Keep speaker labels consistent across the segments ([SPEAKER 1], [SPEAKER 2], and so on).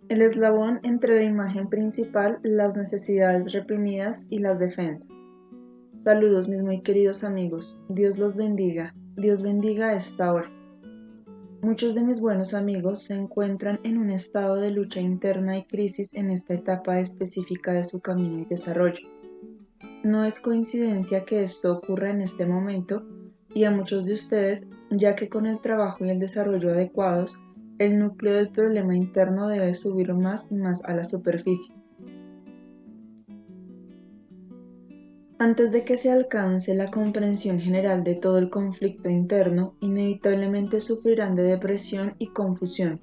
[SPEAKER 1] El eslabón entre la imagen principal, las necesidades reprimidas y las defensas. Saludos mis muy queridos amigos, Dios los bendiga, Dios bendiga a esta hora. Muchos de mis buenos amigos se encuentran en un estado de lucha interna y crisis en esta etapa específica de su camino y desarrollo. No es coincidencia que esto ocurra en este momento y a muchos de ustedes, ya que con el trabajo y el desarrollo adecuados, el núcleo del problema interno debe subir más y más a la superficie. Antes de que se alcance la comprensión general de todo el conflicto interno, inevitablemente sufrirán de depresión y confusión.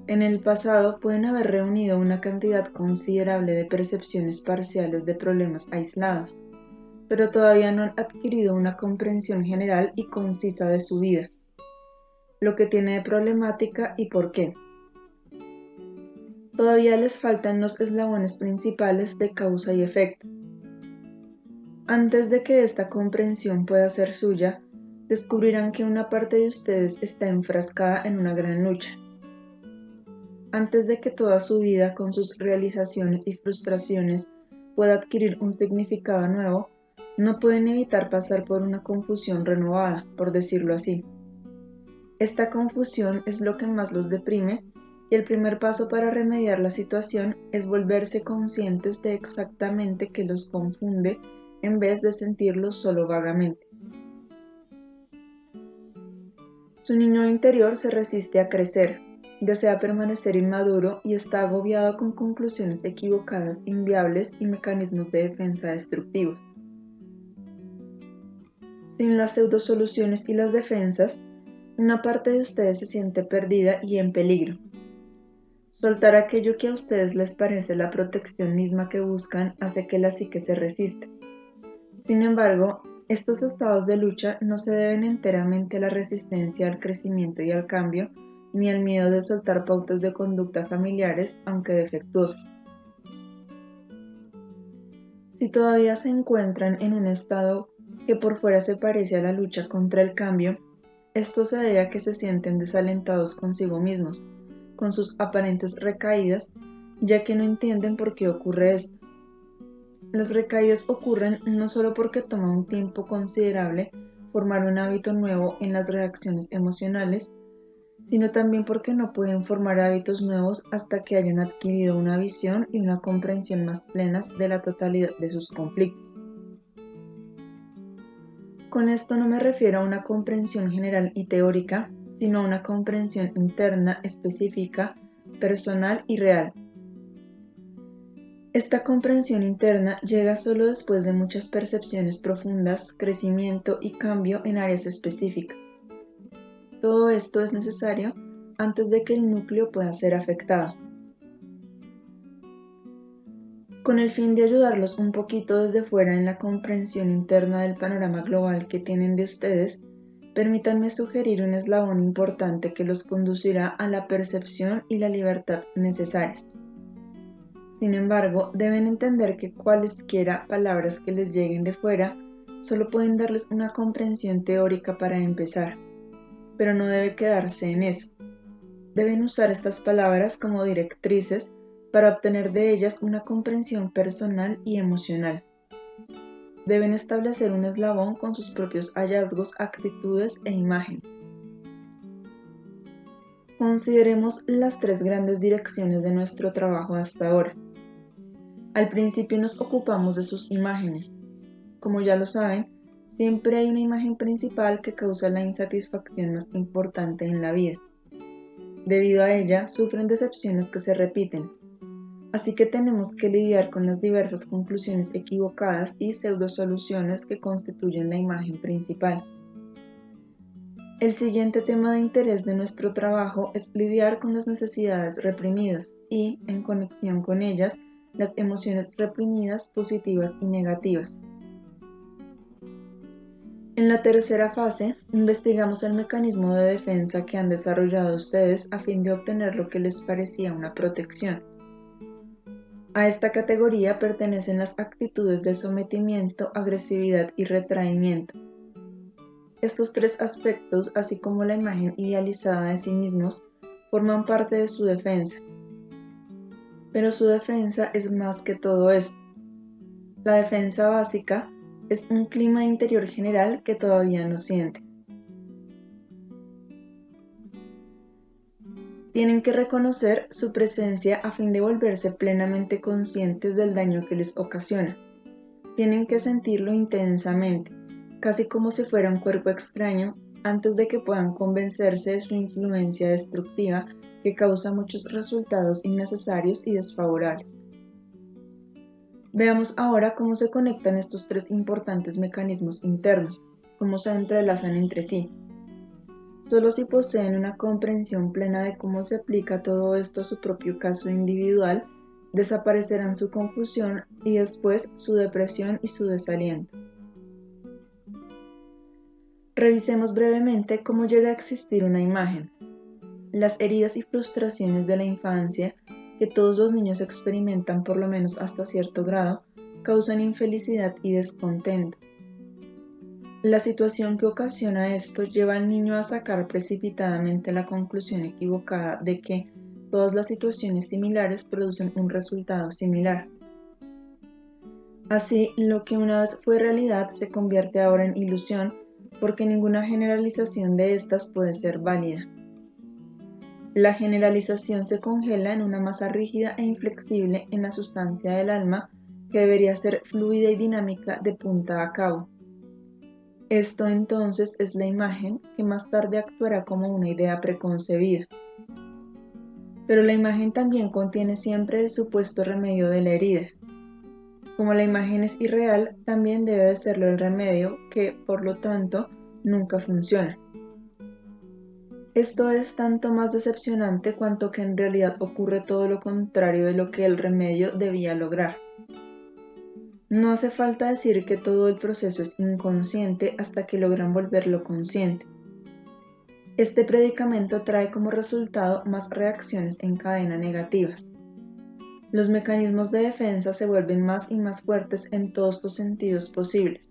[SPEAKER 1] En el pasado pueden haber reunido una cantidad considerable de percepciones parciales de problemas aislados, pero todavía no han adquirido una comprensión general y concisa de su vida, lo que tiene de problemática y por qué. Todavía les faltan los eslabones principales de causa y efecto. Antes de que esta comprensión pueda ser suya, descubrirán que una parte de ustedes está enfrascada en una gran lucha. Antes de que toda su vida, con sus realizaciones y frustraciones, pueda adquirir un significado nuevo, no pueden evitar pasar por una confusión renovada, por decirlo así. Esta confusión es lo que más los deprime y el primer paso para remediar la situación es volverse conscientes de exactamente qué los confunde en vez de sentirlo solo vagamente. Su niño interior se resiste a crecer, desea permanecer inmaduro y está agobiado con conclusiones equivocadas, inviables y mecanismos de defensa destructivos. Sin las pseudosoluciones y las defensas, una parte de ustedes se siente perdida y en peligro. Soltar aquello que a ustedes les parece la protección misma que buscan hace que la psique se resista. Sin embargo, estos estados de lucha no se deben enteramente a la resistencia al crecimiento y al cambio, ni al miedo de soltar pautas de conducta familiares, aunque defectuosas. Si todavía se encuentran en un estado que por fuera se parece a la lucha contra el cambio, esto se debe a que se sienten desalentados consigo mismos, con sus aparentes recaídas, ya que no entienden por qué ocurre esto. Las recaídas ocurren no solo porque toma un tiempo considerable formar un hábito nuevo en las reacciones emocionales, sino también porque no pueden formar hábitos nuevos hasta que hayan adquirido una visión y una comprensión más plenas de la totalidad de sus conflictos. Con esto no me refiero a una comprensión general y teórica, sino a una comprensión interna específica, personal y real. Esta comprensión interna llega solo después de muchas percepciones profundas, crecimiento y cambio en áreas específicas. Todo esto es necesario antes de que el núcleo pueda ser afectado. Con el fin de ayudarlos un poquito desde fuera en la comprensión interna del panorama global que tienen de ustedes, permítanme sugerir un eslabón importante que los conducirá a la percepción y la libertad necesarias. Sin embargo, deben entender que cualesquiera palabras que les lleguen de fuera solo pueden darles una comprensión teórica para empezar, pero no debe quedarse en eso. Deben usar estas palabras como directrices para obtener de ellas una comprensión personal y emocional. Deben establecer un eslabón con sus propios hallazgos, actitudes e imágenes. Consideremos las tres grandes direcciones de nuestro trabajo hasta ahora. Al principio nos ocupamos de sus imágenes. Como ya lo saben, siempre hay una imagen principal que causa la insatisfacción más importante en la vida. Debido a ella, sufren decepciones que se repiten. Así que tenemos que lidiar con las diversas conclusiones equivocadas y pseudosoluciones que constituyen la imagen principal. El siguiente tema de interés de nuestro trabajo es lidiar con las necesidades reprimidas y, en conexión con ellas, las emociones reprimidas positivas y negativas. En la tercera fase, investigamos el mecanismo de defensa que han desarrollado ustedes a fin de obtener lo que les parecía una protección. A esta categoría pertenecen las actitudes de sometimiento, agresividad y retraimiento. Estos tres aspectos, así como la imagen idealizada de sí mismos, forman parte de su defensa. pero su defensa es más que todo esto. La defensa básica es un clima interior general que todavía no siente. Tienen que reconocer su presencia a fin de volverse plenamente conscientes del daño que les ocasiona. Tienen que sentirlo intensamente, casi como si fuera un cuerpo extraño, antes de que puedan convencerse de su influencia destructiva que causa muchos resultados innecesarios y desfavorables. Veamos ahora cómo se conectan estos tres importantes mecanismos internos, cómo se entrelazan entre sí. Solo si poseen una comprensión plena de cómo se aplica todo esto a su propio caso individual, desaparecerán su confusión y después su depresión y su desaliento. Revisemos brevemente cómo llega a existir una imagen. Las heridas y frustraciones de la infancia, que todos los niños experimentan por lo menos hasta cierto grado, causan infelicidad y descontento. La situación que ocasiona esto lleva al niño a sacar precipitadamente la conclusión equivocada de que todas las situaciones similares producen un resultado similar. Así, lo que una vez fue realidad se convierte ahora en ilusión, porque ninguna generalización de estas puede ser válida. La generalización se congela en una masa rígida e inflexible en la sustancia del alma que debería ser fluida y dinámica de punta a cabo. Esto entonces es la imagen que más tarde actuará como una idea preconcebida. Pero la imagen también contiene siempre el supuesto remedio de la herida. Como la imagen es irreal, también debe de serlo el remedio, que, por lo tanto, nunca funciona. Esto es tanto más decepcionante cuanto que en realidad ocurre todo lo contrario de lo que el remedio debía lograr. No hace falta decir que todo el proceso es inconsciente hasta que logran volverlo consciente. Este predicamento trae como resultado más reacciones en cadena negativas. Los mecanismos de defensa se vuelven más y más fuertes en todos los sentidos posibles.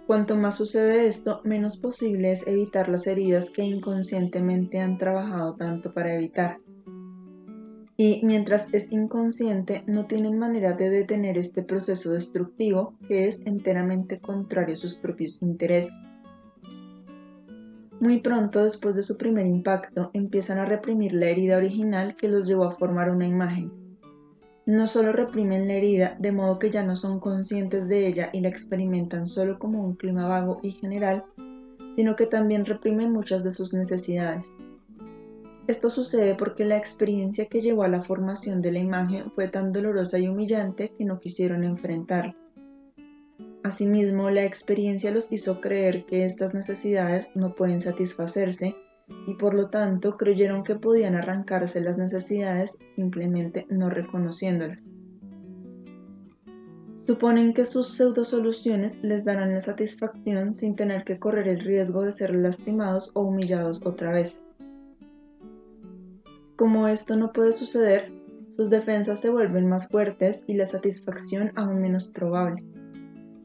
[SPEAKER 1] Cuanto más sucede esto, menos posible es evitar las heridas que inconscientemente han trabajado tanto para evitar. Y mientras es inconsciente, no tienen manera de detener este proceso destructivo que es enteramente contrario a sus propios intereses. Muy pronto después de su primer impacto, empiezan a reprimir la herida original que los llevó a formar una imagen. No solo reprimen la herida, de modo que ya no son conscientes de ella y la experimentan solo como un clima vago y general, sino que también reprimen muchas de sus necesidades. Esto sucede porque la experiencia que llevó a la formación de la imagen fue tan dolorosa y humillante que no quisieron enfrentarla. Asimismo, la experiencia los hizo creer que estas necesidades no pueden satisfacerse y por lo tanto creyeron que podían arrancarse las necesidades simplemente no reconociéndolas. Suponen que sus pseudosoluciones les darán la satisfacción sin tener que correr el riesgo de ser lastimados o humillados otra vez. Como esto no puede suceder, sus defensas se vuelven más fuertes y la satisfacción aún menos probable,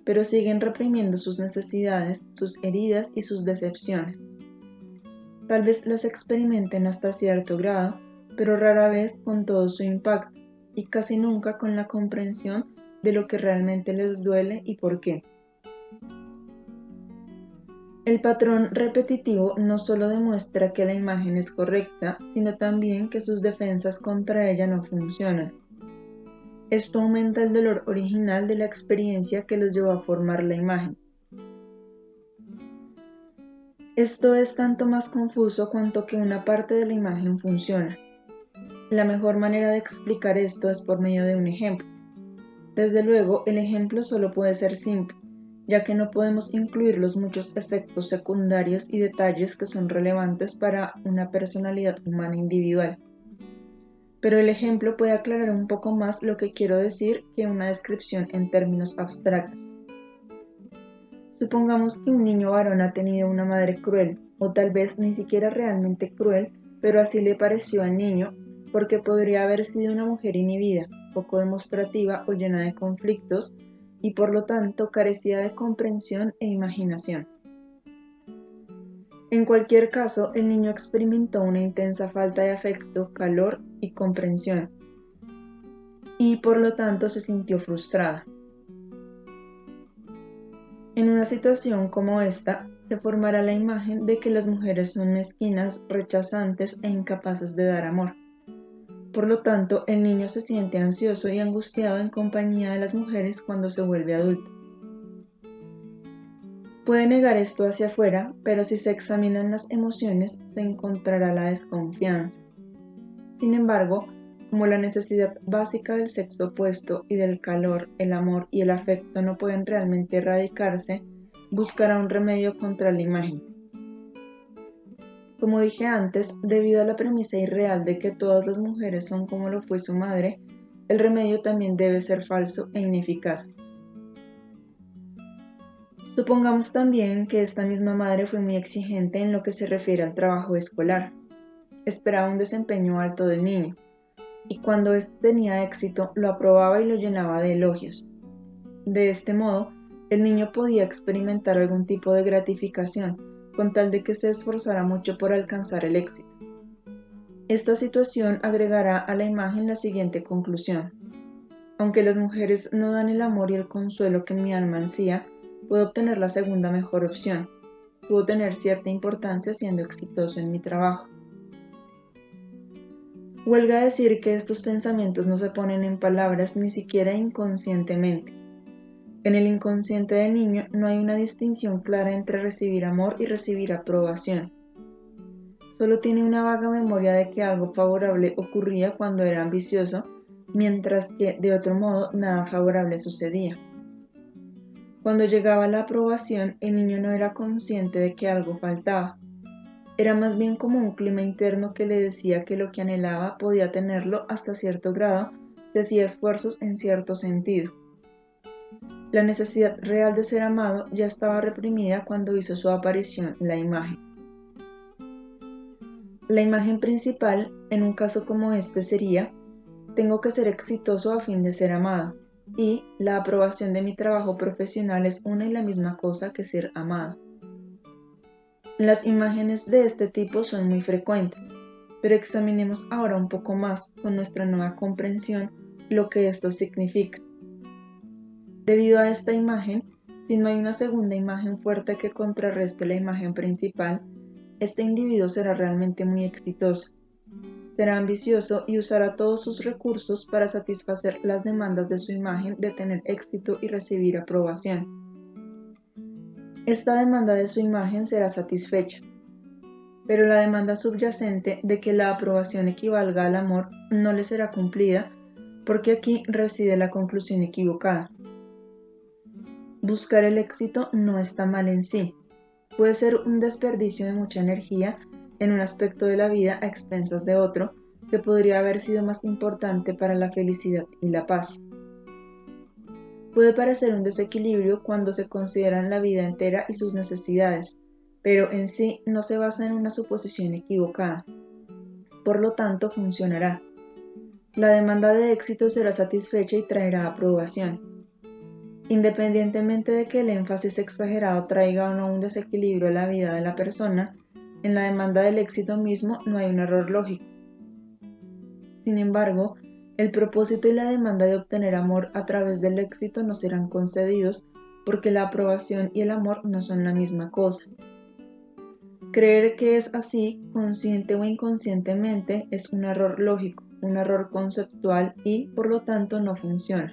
[SPEAKER 1] pero siguen reprimiendo sus necesidades, sus heridas y sus decepciones. Tal vez las experimenten hasta cierto grado, pero rara vez con todo su impacto y casi nunca con la comprensión de lo que realmente les duele y por qué. El patrón repetitivo no solo demuestra que la imagen es correcta, sino también que sus defensas contra ella no funcionan. Esto aumenta el dolor original de la experiencia que los llevó a formar la imagen. Esto es tanto más confuso cuanto que una parte de la imagen funciona. La mejor manera de explicar esto es por medio de un ejemplo. Desde luego, el ejemplo solo puede ser simple, ya que no podemos incluir los muchos efectos secundarios y detalles que son relevantes para una personalidad humana individual. Pero el ejemplo puede aclarar un poco más lo que quiero decir que una descripción en términos abstractos. Supongamos que un niño varón ha tenido una madre cruel, o tal vez ni siquiera realmente cruel, pero así le pareció al niño, porque podría haber sido una mujer inhibida, poco demostrativa o llena de conflictos, y por lo tanto carecía de comprensión e imaginación. En cualquier caso, el niño experimentó una intensa falta de afecto, calor y comprensión. y por lo tanto se sintió frustrada. En una situación como esta, se formará la imagen de que las mujeres son mezquinas, rechazantes e incapaces de dar amor. Por lo tanto, el niño se siente ansioso y angustiado en compañía de las mujeres cuando se vuelve adulto. Puede negar esto hacia afuera, pero si se examinan las emociones, se encontrará la desconfianza. Sin embargo, como la necesidad básica del sexo opuesto y del calor, el amor y el afecto no pueden realmente erradicarse, buscará un remedio contra la imagen. Como dije antes, debido a la premisa irreal de que todas las mujeres son como lo fue su madre, el remedio también debe ser falso e ineficaz. Supongamos también que esta misma madre fue muy exigente en lo que se refiere al trabajo escolar. Esperaba un desempeño alto del niño, y cuando éste tenía éxito, lo aprobaba y lo llenaba de elogios. De este modo, el niño podía experimentar algún tipo de gratificación, con tal de que se esforzara mucho por alcanzar el éxito. Esta situación agregará a la imagen la siguiente conclusión: aunque las mujeres no dan el amor y el consuelo que mi alma ansía, puedo obtener la segunda mejor opción. Puedo tener cierta importancia siendo exitoso en mi trabajo. Huelga decir que estos pensamientos no se ponen en palabras ni siquiera inconscientemente. En el inconsciente del niño no hay una distinción clara entre recibir amor y recibir aprobación. Solo tiene una vaga memoria de que algo favorable ocurría cuando era ambicioso, mientras que, de otro modo, nada favorable sucedía. Cuando llegaba la aprobación, el niño no era consciente de que algo faltaba. Era más bien como un clima interno que le decía que lo que anhelaba podía tenerlo hasta cierto grado si hacía esfuerzos en cierto sentido. La necesidad real de ser amado ya estaba reprimida cuando hizo su aparición la imagen. La imagen principal, en un caso como este, sería: tengo que ser exitoso a fin de ser amado. Y la aprobación de mi trabajo profesional es una y la misma cosa que ser amado. Las imágenes de este tipo son muy frecuentes, pero examinemos ahora un poco más, con nuestra nueva comprensión, lo que esto significa. Debido a esta imagen, si no hay una segunda imagen fuerte que contrarreste la imagen principal, este individuo será realmente muy exitoso. Será ambicioso y usará todos sus recursos para satisfacer las demandas de su imagen de tener éxito y recibir aprobación. Esta demanda de su imagen será satisfecha, pero la demanda subyacente de que la aprobación equivalga al amor no le será cumplida, porque aquí reside la conclusión equivocada. Buscar el éxito no está mal en sí. Puede ser un desperdicio de mucha energía en un aspecto de la vida a expensas de otro, que podría haber sido más importante para la felicidad y la paz. Puede parecer un desequilibrio cuando se consideran la vida entera y sus necesidades, pero en sí no se basa en una suposición equivocada. Por lo tanto, funcionará. La demanda de éxito será satisfecha y traerá aprobación. Independientemente de que el énfasis exagerado traiga o no un desequilibrio a la vida de la persona, en la demanda del éxito mismo no hay un error lógico. Sin embargo, el propósito y la demanda de obtener amor a través del éxito no serán concedidos, porque la aprobación y el amor no son la misma cosa. Creer que es así, consciente o inconscientemente, es un error lógico, un error conceptual y, por lo tanto, no funciona.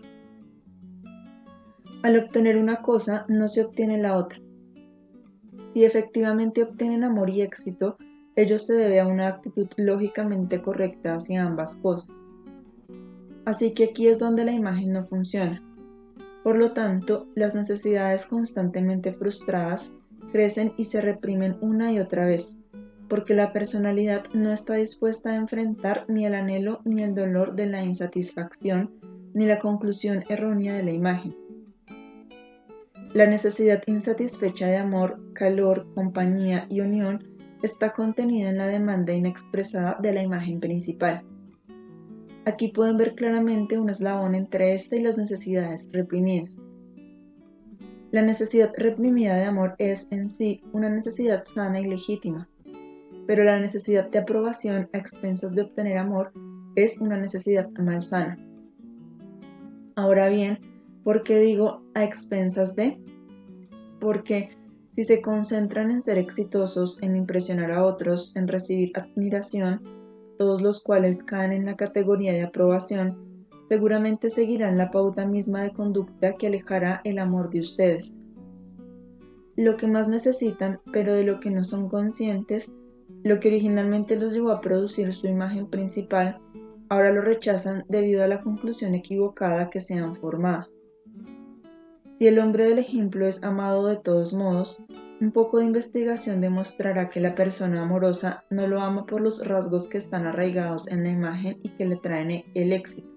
[SPEAKER 1] Al obtener una cosa, no se obtiene la otra. Si efectivamente obtienen amor y éxito, ello se debe a una actitud lógicamente correcta hacia ambas cosas. Así que aquí es donde la imagen no funciona. Por lo tanto, las necesidades constantemente frustradas crecen y se reprimen una y otra vez, porque la personalidad no está dispuesta a enfrentar ni el anhelo ni el dolor de la insatisfacción, ni la conclusión errónea de la imagen. La necesidad insatisfecha de amor, calor, compañía y unión está contenida en la demanda inexpresada de la imagen principal. Aquí pueden ver claramente un eslabón entre esta y las necesidades reprimidas. La necesidad reprimida de amor es, en sí, una necesidad sana y legítima, pero la necesidad de aprobación a expensas de obtener amor es una necesidad malsana. Ahora bien, ¿por qué digo a expensas de? Porque si se concentran en ser exitosos, en impresionar a otros, en recibir admiración, todos los cuales caen en la categoría de aprobación, seguramente seguirán la pauta misma de conducta que alejará el amor de ustedes. Lo que más necesitan, pero de lo que no son conscientes, lo que originalmente los llevó a producir su imagen principal, ahora lo rechazan debido a la conclusión equivocada que se han formado. Si el hombre del ejemplo es amado de todos modos, un poco de investigación demostrará que la persona amorosa no lo ama por los rasgos que están arraigados en la imagen y que le traen el éxito.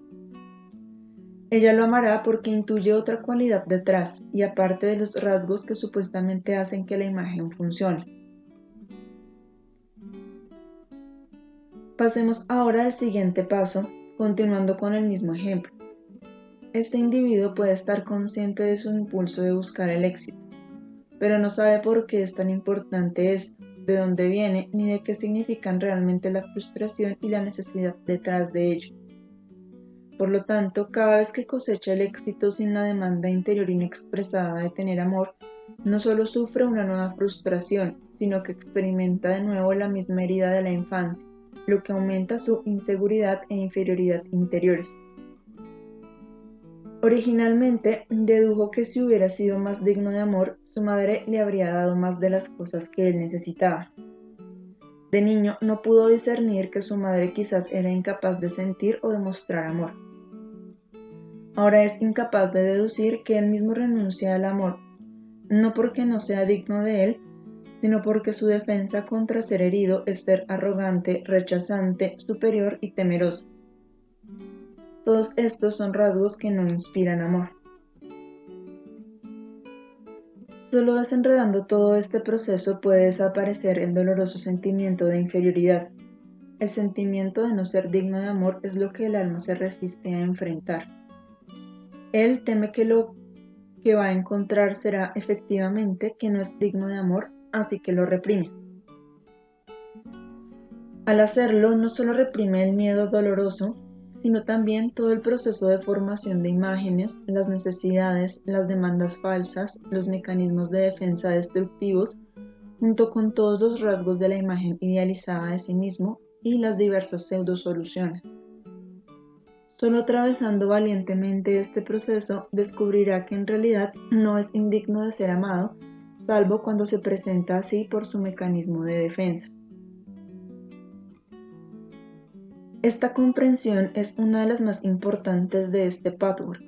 [SPEAKER 1] Ella lo amará porque intuye otra cualidad detrás y aparte de los rasgos que supuestamente hacen que la imagen funcione. Pasemos ahora al siguiente paso, continuando con el mismo ejemplo. Este individuo puede estar consciente de su impulso de buscar el éxito, pero no sabe por qué es tan importante esto, de dónde viene, ni de qué significan realmente la frustración y la necesidad detrás de ello. Por lo tanto, cada vez que cosecha el éxito sin la demanda interior inexpresada de tener amor, no solo sufre una nueva frustración, sino que experimenta de nuevo la misma herida de la infancia, lo que aumenta su inseguridad e inferioridad interiores. Originalmente, dedujo que si hubiera sido más digno de amor, su madre le habría dado más de las cosas que él necesitaba. De niño no pudo discernir que su madre quizás era incapaz de sentir o demostrar amor. Ahora es incapaz de deducir que él mismo renuncia al amor, no porque no sea digno de él, sino porque su defensa contra ser herido es ser arrogante, rechazante, superior y temeroso. Todos estos son rasgos que no inspiran amor. Solo desenredando todo este proceso puede desaparecer el doloroso sentimiento de inferioridad. El sentimiento de no ser digno de amor es lo que el alma se resiste a enfrentar. Él teme que lo que va a encontrar será efectivamente que no es digno de amor, así que lo reprime. Al hacerlo, no solo reprime el miedo doloroso, sino también todo el proceso de formación de imágenes, las necesidades, las demandas falsas, los mecanismos de defensa destructivos, junto con todos los rasgos de la imagen idealizada de sí mismo y las diversas pseudosoluciones. Solo atravesando valientemente este proceso descubrirá que en realidad no es indigno de ser amado, salvo cuando se presenta así por su mecanismo de defensa. Esta comprensión es una de las más importantes de este patchwork.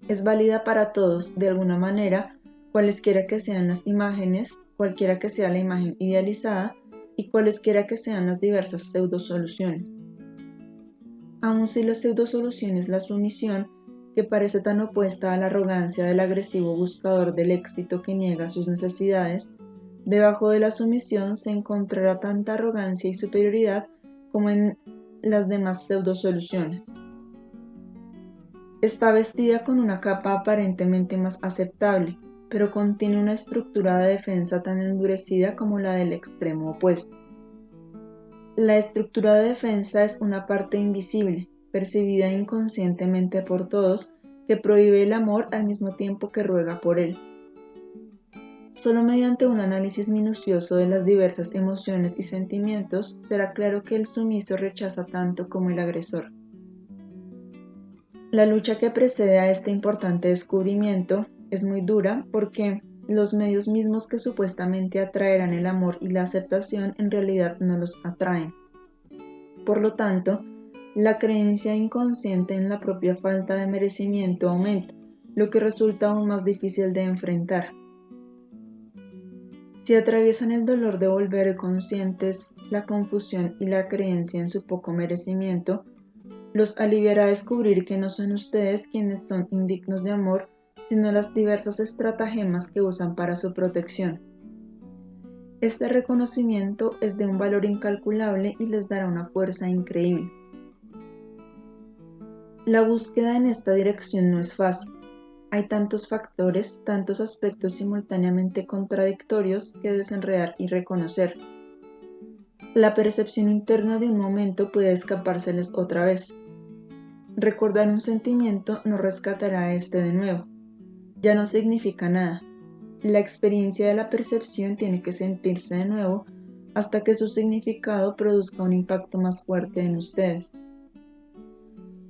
[SPEAKER 1] Es válida para todos, de alguna manera, cualesquiera que sean las imágenes, cualquiera que sea la imagen idealizada y cualesquiera que sean las diversas pseudosoluciones. Aun si la pseudosolución es la sumisión, que parece tan opuesta a la arrogancia del agresivo buscador del éxito que niega sus necesidades, debajo de la sumisión se encontrará tanta arrogancia y superioridad como en las demás pseudosoluciones. Está vestida con una capa aparentemente más aceptable, pero contiene una estructura de defensa tan endurecida como la del extremo opuesto. La estructura de defensa es una parte invisible, percibida inconscientemente por todos, que prohíbe el amor al mismo tiempo que ruega por él. Solo mediante un análisis minucioso de las diversas emociones y sentimientos será claro que el sumiso rechaza tanto como el agresor. La lucha que precede a este importante descubrimiento es muy dura porque los medios mismos que supuestamente atraerán el amor y la aceptación en realidad no los atraen. Por lo tanto, la creencia inconsciente en la propia falta de merecimiento aumenta, lo que resulta aún más difícil de enfrentar. Si atraviesan el dolor de volver conscientes la confusión y la creencia en su poco merecimiento, los aliviará descubrir que no son ustedes quienes son indignos de amor, sino las diversas estratagemas que usan para su protección. Este reconocimiento es de un valor incalculable y les dará una fuerza increíble. La búsqueda en esta dirección no es fácil. Hay tantos factores, tantos aspectos simultáneamente contradictorios que desenredar y reconocer. La percepción interna de un momento puede escapárseles otra vez. Recordar un sentimiento no rescatará a este de nuevo. Ya no significa nada. La experiencia de la percepción tiene que sentirse de nuevo hasta que su significado produzca un impacto más fuerte en ustedes.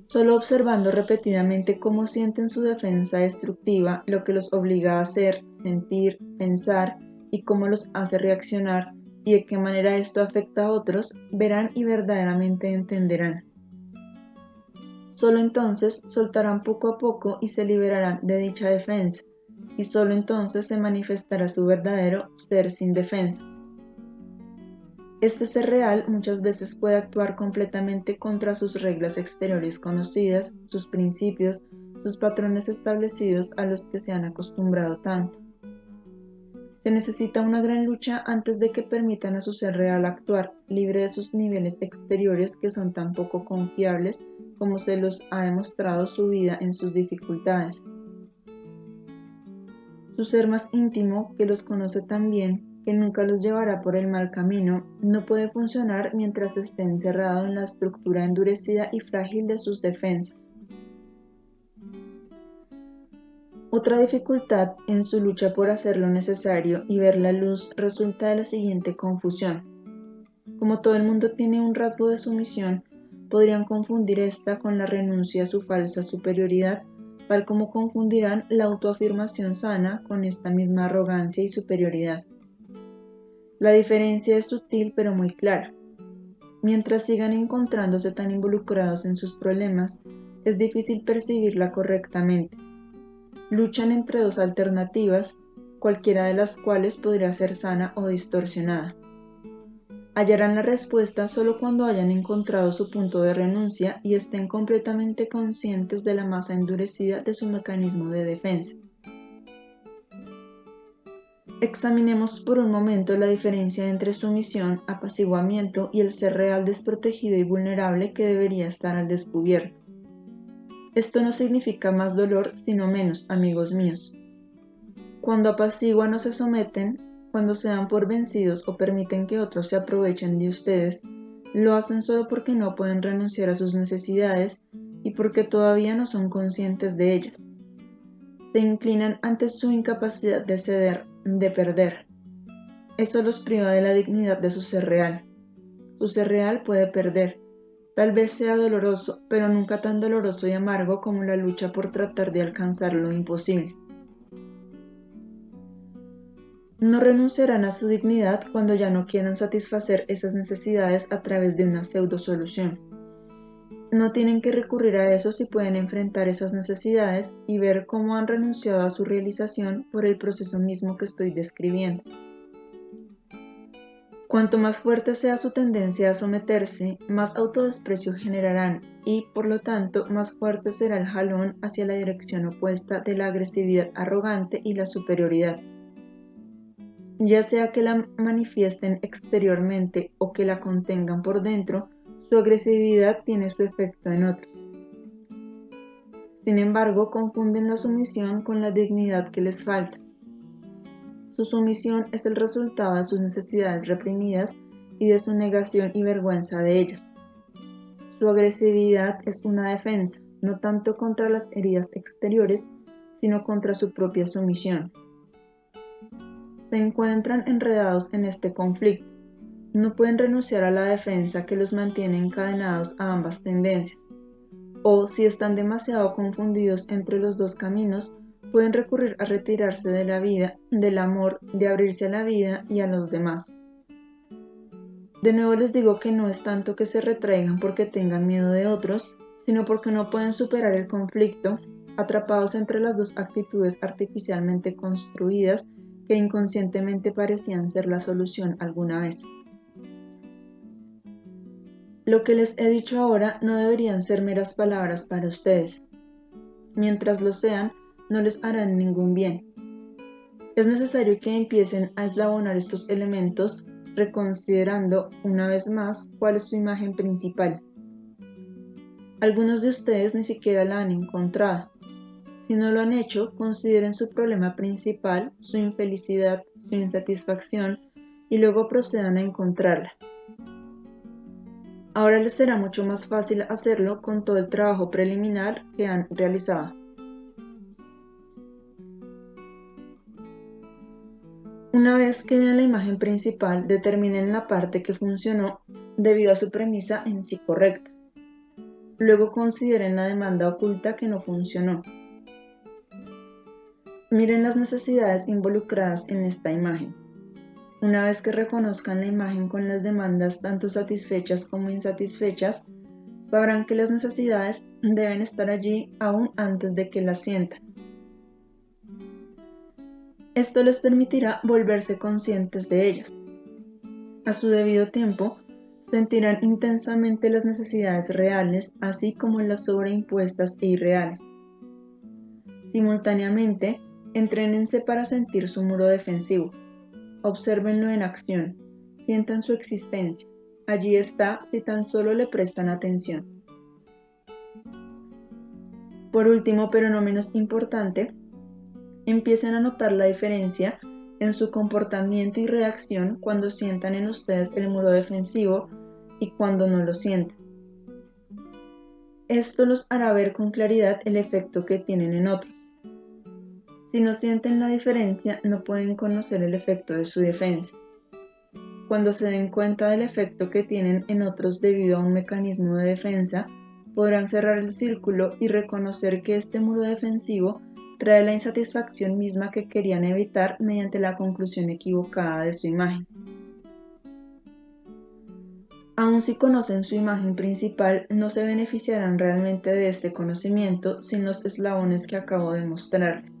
[SPEAKER 1] Solo observando repetidamente cómo sienten su defensa destructiva, lo que los obliga a hacer, sentir, pensar y cómo los hace reaccionar y de qué manera esto afecta a otros, verán y verdaderamente entenderán. Solo entonces soltarán poco a poco y se liberarán de dicha defensa, y solo entonces se manifestará su verdadero ser sin defensas. Este ser real muchas veces puede actuar completamente contra sus reglas exteriores conocidas, sus principios, sus patrones establecidos a los que se han acostumbrado tanto. Se necesita una gran lucha antes de que permitan a su ser real actuar, libre de sus niveles exteriores que son tan poco confiables como se los ha demostrado su vida en sus dificultades. Su ser más íntimo, que los conoce tan bien, que nunca los llevará por el mal camino, no puede funcionar mientras esté encerrado en la estructura endurecida y frágil de sus defensas. Otra dificultad en su lucha por hacer lo necesario y ver la luz resulta de la siguiente confusión. Como todo el mundo tiene un rasgo de sumisión, podrían confundir esta con la renuncia a su falsa superioridad, tal como confundirán la autoafirmación sana con esta misma arrogancia y superioridad. La diferencia es sutil pero muy clara. Mientras sigan encontrándose tan involucrados en sus problemas, es difícil percibirla correctamente. Luchan entre dos alternativas, cualquiera de las cuales podría ser sana o distorsionada. Hallarán la respuesta solo cuando hayan encontrado su punto de renuncia y estén completamente conscientes de la masa endurecida de su mecanismo de defensa. Examinemos por un momento la diferencia entre sumisión, apaciguamiento y el ser real desprotegido y vulnerable que debería estar al descubierto. Esto no significa más dolor, sino menos, amigos míos. Cuando apaciguan o se someten, cuando se dan por vencidos o permiten que otros se aprovechen de ustedes, lo hacen solo porque no pueden renunciar a sus necesidades y porque todavía no son conscientes de ellas. Se inclinan ante su incapacidad de ceder, de perder. Eso los priva de la dignidad de su ser real. Su ser real puede perder. Tal vez sea doloroso, pero nunca tan doloroso y amargo como la lucha por tratar de alcanzar lo imposible. No renunciarán a su dignidad cuando ya no quieran satisfacer esas necesidades a través de una pseudo-solución. No tienen que recurrir a eso si pueden enfrentar esas necesidades y ver cómo han renunciado a su realización por el proceso mismo que estoy describiendo. Cuanto más fuerte sea su tendencia a someterse, más autodesprecio generarán y, por lo tanto, más fuerte será el jalón hacia la dirección opuesta de la agresividad arrogante y la superioridad. Ya sea que la manifiesten exteriormente o que la contengan por dentro, su agresividad tiene su efecto en otros. Sin embargo, confunden la sumisión con la dignidad que les falta. Su sumisión es el resultado de sus necesidades reprimidas y de su negación y vergüenza de ellas. Su agresividad es una defensa, no tanto contra las heridas exteriores, sino contra su propia sumisión. Se encuentran enredados en este conflicto. No pueden renunciar a la defensa que los mantiene encadenados a ambas tendencias. O, si están demasiado confundidos entre los dos caminos, pueden recurrir a retirarse de la vida, del amor, de abrirse a la vida y a los demás. De nuevo les digo que no es tanto que se retraigan porque tengan miedo de otros, sino porque no pueden superar el conflicto, atrapados entre las dos actitudes artificialmente construidas que inconscientemente parecían ser la solución alguna vez. Lo que les he dicho ahora no deberían ser meras palabras para ustedes. Mientras lo sean, no les harán ningún bien. Es necesario que empiecen a eslabonar estos elementos, reconsiderando una vez más cuál es su imagen principal. Algunos de ustedes ni siquiera la han encontrado. Si no lo han hecho, consideren su problema principal, su infelicidad, su insatisfacción, y luego procedan a encontrarla. Ahora les será mucho más fácil hacerlo con todo el trabajo preliminar que han realizado. Una vez que vean la imagen principal, determinen la parte que funcionó debido a su premisa en sí correcta. Luego consideren la demanda oculta que no funcionó. Miren las necesidades involucradas en esta imagen. Una vez que reconozcan la imagen con las demandas tanto satisfechas como insatisfechas, sabrán que las necesidades deben estar allí aún antes de que las sientan. Esto les permitirá volverse conscientes de ellas. A su debido tiempo, sentirán intensamente las necesidades reales, así como las sobreimpuestas e irreales. Simultáneamente, entrénense para sentir su muro defensivo. Obsérvenlo en acción, sientan su existencia. Allí está si tan solo le prestan atención. Por último, pero no menos importante, empiecen a notar la diferencia en su comportamiento y reacción cuando sientan en ustedes el muro defensivo y cuando no lo sienten. Esto los hará ver con claridad el efecto que tienen en otros. Si no sienten la diferencia, no pueden conocer el efecto de su defensa. Cuando se den cuenta del efecto que tienen en otros debido a un mecanismo de defensa, podrán cerrar el círculo y reconocer que este muro defensivo trae la insatisfacción misma que querían evitar mediante la conclusión equivocada de su imagen. Aun si conocen su imagen principal, no se beneficiarán realmente de este conocimiento sin los eslabones que acabo de mostrarles.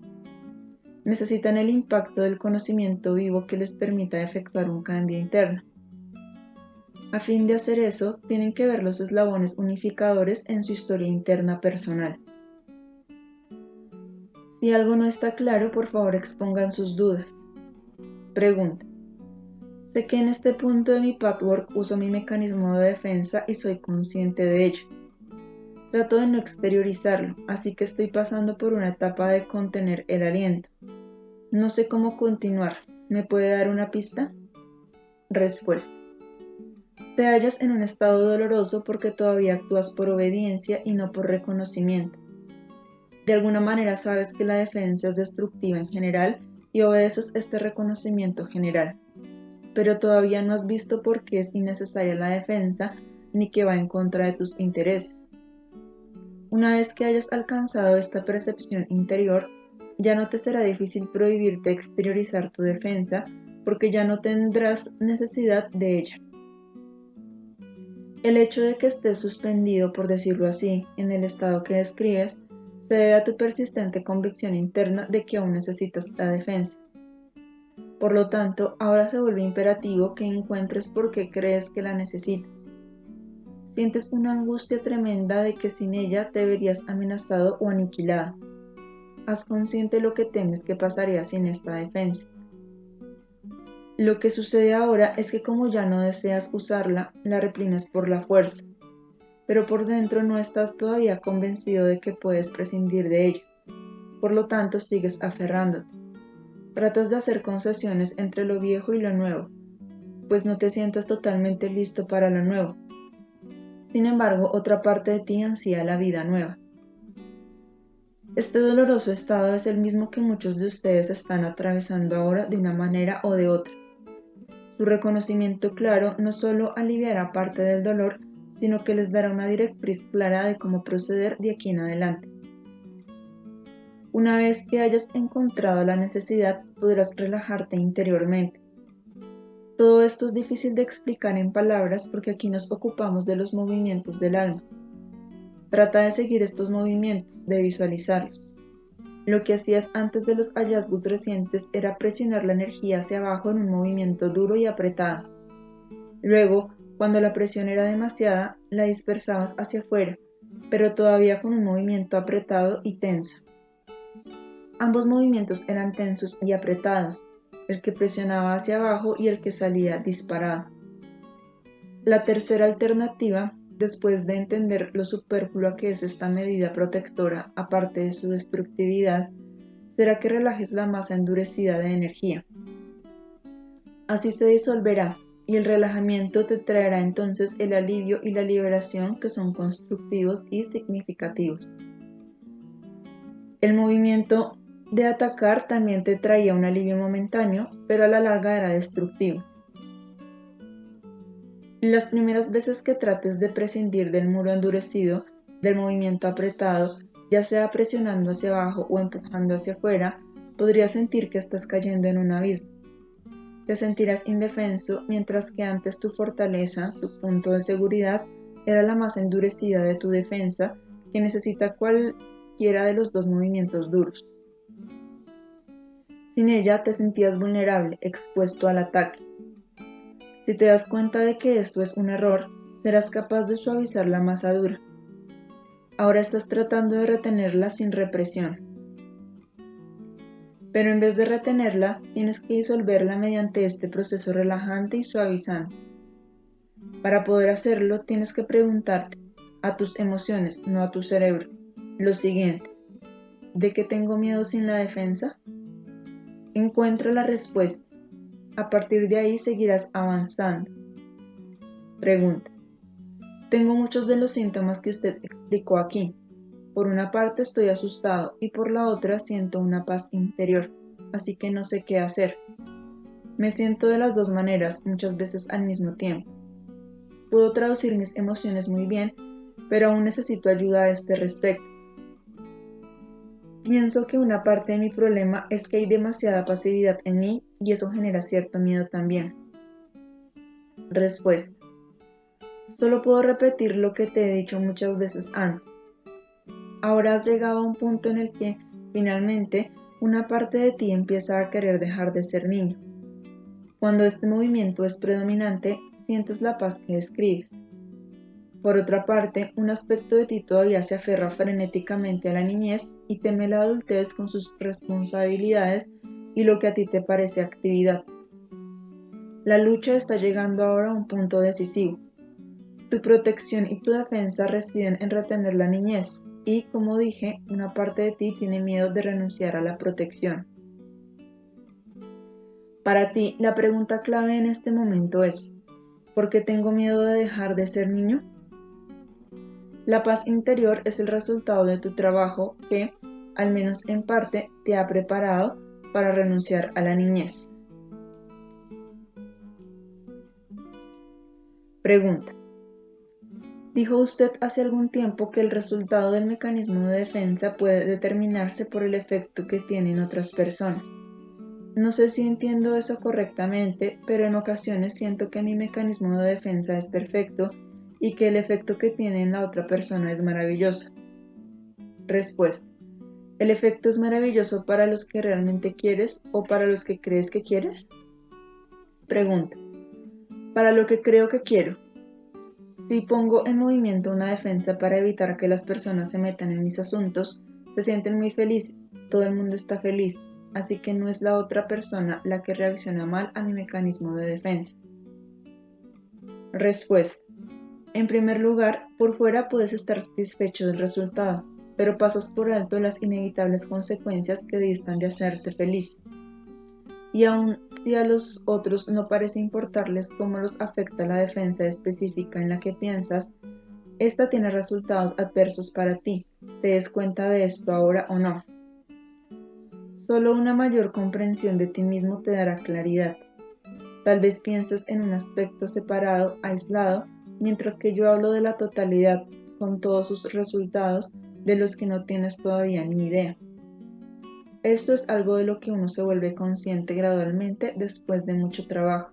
[SPEAKER 1] Necesitan el impacto del conocimiento vivo que les permita efectuar un cambio interno. A fin de hacer eso, tienen que ver los eslabones unificadores en su historia interna personal. Si algo no está claro, por favor expongan sus dudas. Pregunta. Sé que en este punto de mi patchwork uso mi mecanismo de defensa y soy consciente de ello. Trato de no exteriorizarlo, así que estoy pasando por una etapa de contener el aliento. No sé cómo continuar. ¿Me puede dar una pista? Respuesta. Te hallas en un estado doloroso porque todavía actúas por obediencia y no por reconocimiento. De alguna manera sabes que la defensa es destructiva en general y obedeces este reconocimiento general, pero todavía no has visto por qué es innecesaria la defensa ni que va en contra de tus intereses. Una vez que hayas alcanzado esta percepción interior, ya no te será difícil prohibirte exteriorizar tu defensa porque ya no tendrás necesidad de ella. El hecho de que estés suspendido, por decirlo así, en el estado que describes, se debe a tu persistente convicción interna de que aún necesitas la defensa. Por lo tanto, ahora se vuelve imperativo que encuentres por qué crees que la necesitas. Sientes una angustia tremenda de que sin ella te verías amenazado o aniquilado. Haz consciente lo que temes que pasaría sin esta defensa. Lo que sucede ahora es que como ya no deseas usarla, la reprimes por la fuerza, pero por dentro no estás todavía convencido de que puedes prescindir de ella. Por lo tanto, sigues aferrándote. Tratas de hacer concesiones entre lo viejo y lo nuevo, pues no te sientas totalmente listo para lo nuevo. Sin embargo, otra parte de ti ansía la vida nueva. Este doloroso estado es el mismo que muchos de ustedes están atravesando ahora de una manera o de otra. Su reconocimiento claro no solo aliviará parte del dolor, sino que les dará una directriz clara de cómo proceder de aquí en adelante. Una vez que hayas encontrado la necesidad, podrás relajarte interiormente. Todo esto es difícil de explicar en palabras porque aquí nos ocupamos de los movimientos del alma. Trata de seguir estos movimientos, de visualizarlos. Lo que hacías antes de los hallazgos recientes era presionar la energía hacia abajo en un movimiento duro y apretado. Luego, cuando la presión era demasiada, la dispersabas hacia afuera, pero todavía con un movimiento apretado y tenso. Ambos movimientos eran tensos y apretados, el que presionaba hacia abajo y el que salía disparado. La tercera alternativa, después de entender lo superflua que es esta medida protectora, aparte de su destructividad, será que relajes la masa endurecida de energía. Así se disolverá, y el relajamiento te traerá entonces el alivio y la liberación que son constructivos y significativos. El movimiento de atacar también te traía un alivio momentáneo, pero a la larga era destructivo. Las primeras veces que trates de prescindir del muro endurecido, del movimiento apretado, ya sea presionando hacia abajo o empujando hacia afuera, podrías sentir que estás cayendo en un abismo. Te sentirás indefenso, mientras que antes tu fortaleza, tu punto de seguridad, era la más endurecida de tu defensa, que necesita cualquiera de los dos movimientos duros. Sin ella te sentías vulnerable, expuesto al ataque. Si te das cuenta de que esto es un error, serás capaz de suavizar la masa dura. Ahora estás tratando de retenerla sin represión. Pero en vez de retenerla, tienes que disolverla mediante este proceso relajante y suavizante. Para poder hacerlo, tienes que preguntarte a tus emociones, no a tu cerebro, lo siguiente: ¿de qué tengo miedo sin la defensa? Encuentra la respuesta. A partir de ahí seguirás avanzando. Pregunta: tengo muchos de los síntomas que usted explicó aquí. Por una parte estoy asustado y por la otra siento una paz interior, así que no sé qué hacer. Me siento de las dos maneras, muchas veces al mismo tiempo. Puedo traducir mis emociones muy bien, pero aún necesito ayuda a este respecto. Pienso que una parte de mi problema es que hay demasiada pasividad en mí y eso genera cierto miedo también. Respuesta: solo puedo repetir lo que te he dicho muchas veces antes. Ahora has llegado a un punto en el que, finalmente, una parte de ti empieza a querer dejar de ser niño. Cuando este movimiento es predominante, sientes la paz que describes. Por otra parte, un aspecto de ti todavía se aferra frenéticamente a la niñez y teme la adultez con sus responsabilidades y lo que a ti te parece actividad. La lucha está llegando ahora a un punto decisivo. Tu protección y tu defensa residen en retener la niñez y, como dije, una parte de ti tiene miedo de renunciar a la protección. Para ti, la pregunta clave en este momento es: ¿por qué tengo miedo de dejar de ser niño? La paz interior es el resultado de tu trabajo que, al menos en parte, te ha preparado para renunciar a la niñez. Pregunta: dijo usted hace algún tiempo que el resultado del mecanismo de defensa puede determinarse por el efecto que tienen otras personas. No sé si entiendo eso correctamente, pero en ocasiones siento que mi mecanismo de defensa es perfecto y que el efecto que tiene en la otra persona es maravilloso. Respuesta: ¿el efecto es maravilloso para los que realmente quieres o para los que crees que quieres? Pregunta: para lo que creo que quiero. Si pongo en movimiento una defensa para evitar que las personas se metan en mis asuntos, se sienten muy felices, todo el mundo está feliz, así que no es la otra persona la que reacciona mal a mi mecanismo de defensa. Respuesta: en primer lugar, por fuera puedes estar satisfecho del resultado, pero pasas por alto las inevitables consecuencias que distan de hacerte feliz. Y aun si a los otros no parece importarles cómo los afecta la defensa específica en la que piensas, esta tiene resultados adversos para ti, te des cuenta de esto ahora o no. Solo una mayor comprensión de ti mismo te dará claridad. Tal vez pienses en un aspecto separado, aislado, mientras que yo hablo de la totalidad, con todos sus resultados, de los que no tienes todavía ni idea. Esto es algo de lo que uno se vuelve consciente gradualmente después de mucho trabajo.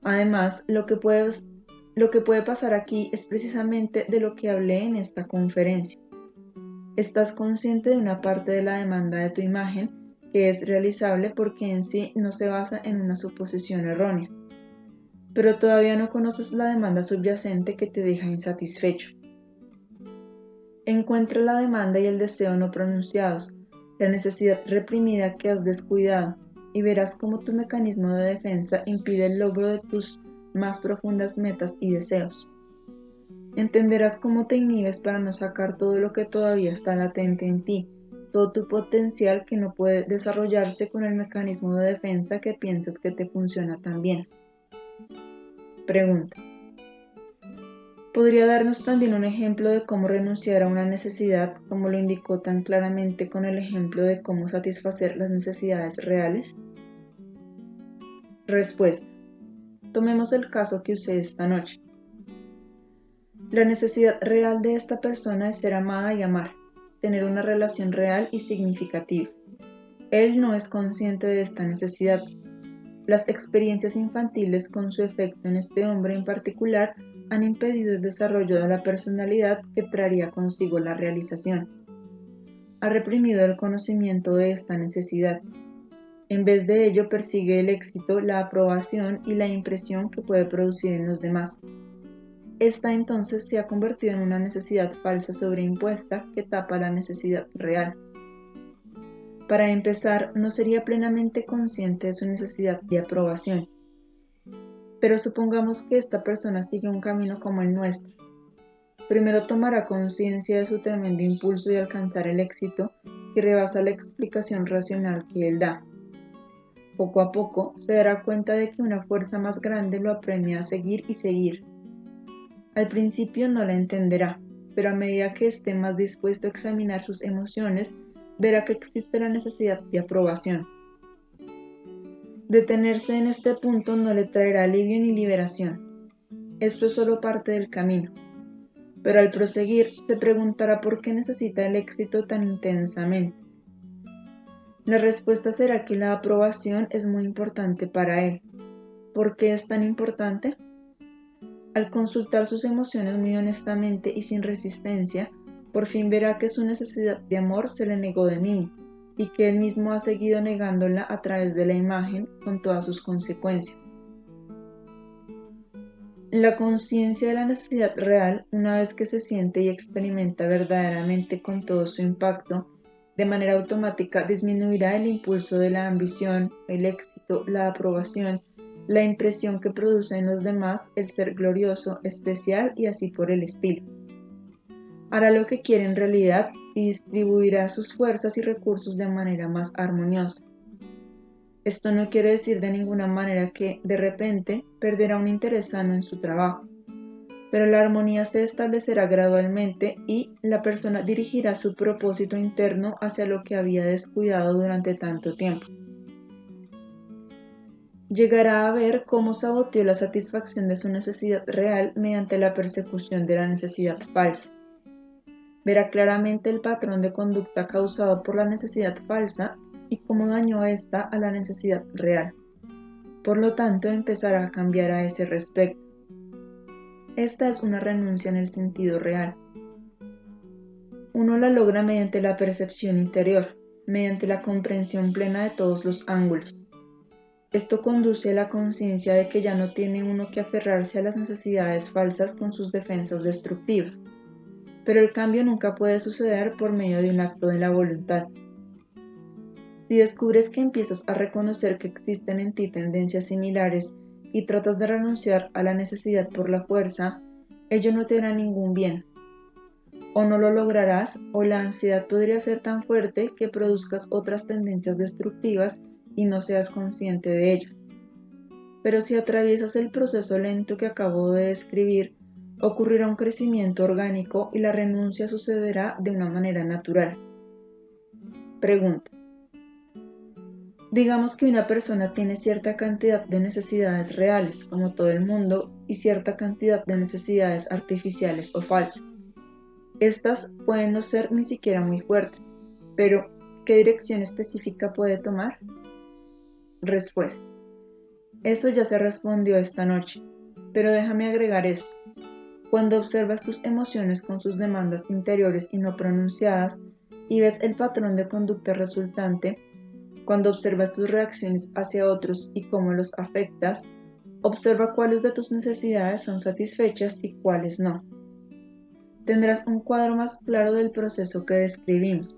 [SPEAKER 1] Además, lo que puede pasar aquí es precisamente de lo que hablé en esta conferencia. Estás consciente de una parte de la demanda de tu imagen que es realizable porque en sí no se basa en una suposición errónea, pero todavía no conoces la demanda subyacente que te deja insatisfecho. Encuentra la demanda y el deseo no pronunciados, la necesidad reprimida que has descuidado, y verás cómo tu mecanismo de defensa impide el logro de tus más profundas metas y deseos. Entenderás cómo te inhibes para no sacar todo lo que todavía está latente en ti, todo tu potencial que no puede desarrollarse con el mecanismo de defensa que piensas que te funciona tan bien. Pregunta. ¿Podría darnos también un ejemplo de cómo renunciar a una necesidad, como lo indicó tan claramente con el ejemplo de cómo satisfacer las necesidades reales? Respuesta. Tomemos el caso que usé esta noche. La necesidad real de esta persona es ser amada y amar, tener una relación real y significativa. Él no es consciente de esta necesidad. Las experiencias infantiles con su efecto en este hombre en particular han impedido el desarrollo de la personalidad que traería consigo la realización. Ha reprimido el conocimiento de esta necesidad. En vez de ello persigue el éxito, la aprobación y la impresión que puede producir en los demás. Esta entonces se ha convertido en una necesidad falsa sobreimpuesta que tapa la necesidad real. Para empezar, no sería plenamente consciente de su necesidad de aprobación. Pero supongamos que esta persona sigue un camino como el nuestro. Primero tomará conciencia de su tremendo impulso de alcanzar el éxito que rebasa la explicación racional que él da. Poco a poco se dará cuenta de que una fuerza más grande lo apremia a seguir y seguir. Al principio no la entenderá, pero a medida que esté más dispuesto a examinar sus emociones, verá que existe la necesidad de aprobación. Detenerse en este punto no le traerá alivio ni liberación. Esto es solo parte del camino. Pero al proseguir, se preguntará por qué necesita el éxito tan intensamente. La respuesta será que la aprobación es muy importante para él. ¿Por qué es tan importante? Al consultar sus emociones muy honestamente y sin resistencia, por fin verá que su necesidad de amor se le negó de niño y que él mismo ha seguido negándola a través de la imagen con todas sus consecuencias. La conciencia de la necesidad real, una vez que se siente y experimenta verdaderamente con todo su impacto, de manera automática disminuirá el impulso de la ambición, el éxito, la aprobación, la impresión que produce en los demás el ser glorioso, especial y así por el estilo. Hará lo que quiere en realidad y distribuirá sus fuerzas y recursos de manera más armoniosa. Esto no quiere decir de ninguna manera que, de repente, perderá un interés sano en su trabajo, pero la armonía se establecerá gradualmente y la persona dirigirá su propósito interno hacia lo que había descuidado durante tanto tiempo. Llegará a ver cómo saboteó la satisfacción de su necesidad real mediante la persecución de la necesidad falsa. Verá claramente el patrón de conducta causado por la necesidad falsa y cómo dañó esta a la necesidad real. Por lo tanto, empezará a cambiar a ese respecto. Esta es una renuncia en el sentido real. Uno la logra mediante la percepción interior, mediante la comprensión plena de todos los ángulos. Esto conduce a la conciencia de que ya no tiene uno que aferrarse a las necesidades falsas con sus defensas destructivas. Pero el cambio nunca puede suceder por medio de un acto de la voluntad. Si descubres que empiezas a reconocer que existen en ti tendencias similares y tratas de renunciar a la necesidad por la fuerza, ello no te hará ningún bien. O no lo lograrás, o la ansiedad podría ser tan fuerte que produzcas otras tendencias destructivas y no seas consciente de ellas. Pero si atraviesas el proceso lento que acabo de describir, ocurrirá un crecimiento orgánico y la renuncia sucederá de una manera natural. Pregunta. Digamos que una persona tiene cierta cantidad de necesidades reales, como todo el mundo, y cierta cantidad de necesidades artificiales o falsas. Estas pueden no ser ni siquiera muy fuertes, pero ¿qué dirección específica puede tomar? Respuesta. Eso ya se respondió esta noche, pero déjame agregar esto. Cuando observas tus emociones con sus demandas interiores y no pronunciadas y ves el patrón de conducta resultante, cuando observas tus reacciones hacia otros y cómo los afectas, observa cuáles de tus necesidades son satisfechas y cuáles no. Tendrás un cuadro más claro del proceso que describimos.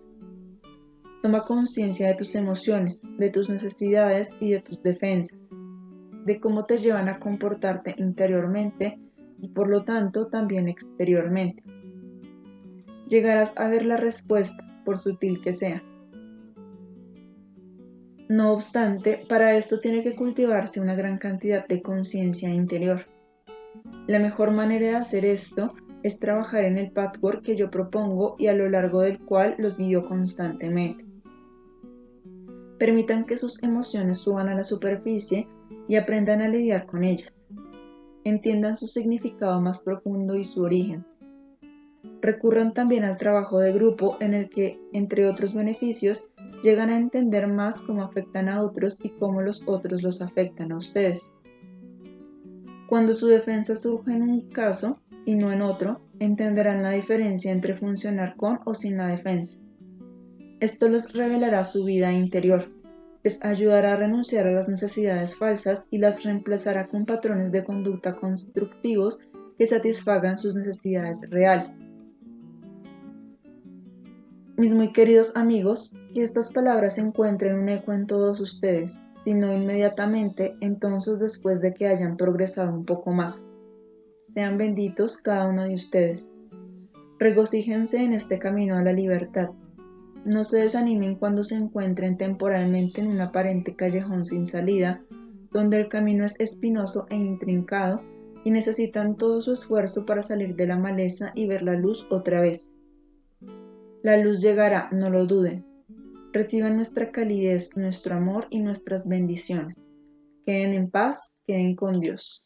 [SPEAKER 1] Toma conciencia de tus emociones, de tus necesidades y de tus defensas, de cómo te llevan a comportarte interiormente y por lo tanto también exteriormente. Llegarás a ver la respuesta, por sutil que sea. No obstante, para esto tiene que cultivarse una gran cantidad de conciencia interior. La mejor manera de hacer esto es trabajar en el patchwork que yo propongo y a lo largo del cual los guío constantemente. Permitan que sus emociones suban a la superficie y aprendan a lidiar con ellas. Entiendan su significado más profundo y su origen. Recurran también al trabajo de grupo en el que, entre otros beneficios, llegan a entender más cómo afectan a otros y cómo los otros los afectan a ustedes. Cuando su defensa surja en un caso y no en otro, entenderán la diferencia entre funcionar con o sin la defensa. Esto les revelará su vida interior, les ayudará a renunciar a las necesidades falsas y las reemplazará con patrones de conducta constructivos que satisfagan sus necesidades reales. Mis muy queridos amigos, que estas palabras encuentren un eco en todos ustedes, si no inmediatamente, entonces después de que hayan progresado un poco más. Sean benditos cada uno de ustedes. Regocíjense en este camino a la libertad. No se desanimen cuando se encuentren temporalmente en un aparente callejón sin salida, donde el camino es espinoso e intrincado y necesitan todo su esfuerzo para salir de la maleza y ver la luz otra vez. La luz llegará, no lo duden. Reciban nuestra calidez, nuestro amor y nuestras bendiciones. Queden en paz, queden con Dios.